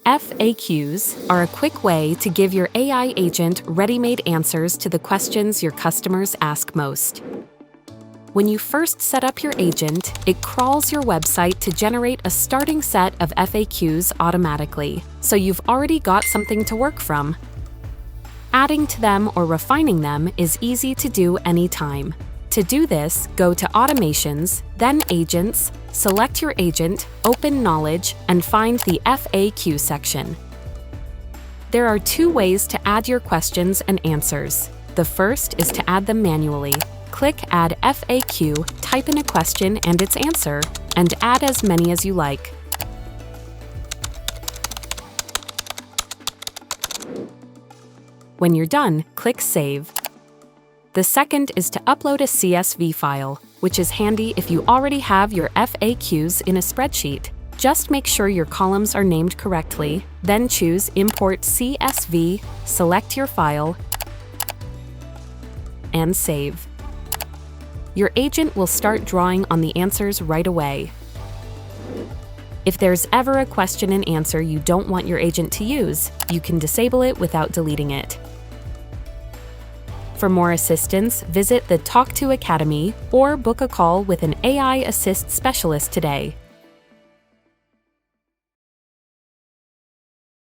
FAQs are a quick way to give your AI agent ready-made answers to the questions your customers ask most. When you first set up your agent, it crawls your website to generate a starting set of FAQs automatically, so you've already got something to work from. Adding to them or refining them is easy to do anytime. To do this, go to Automations, then Agents, select your agent, open Knowledge, and find the FAQ section. There are two ways to add your questions and answers. The first is to add them manually. Click Add FAQ, type in a question and its answer, and add as many as you like. When you're done, click Save. The second is to upload a CSV file, which is handy if you already have your FAQs in a spreadsheet. Just make sure your columns are named correctly, then choose Import CSV, select your file, and save. Your agent will start drawing on the answers right away. If there's ever a question and answer you don't want your agent to use, you can disable it without deleting it. For more assistance, visit the Talk.to Academy or book a call with an AI Assist specialist today.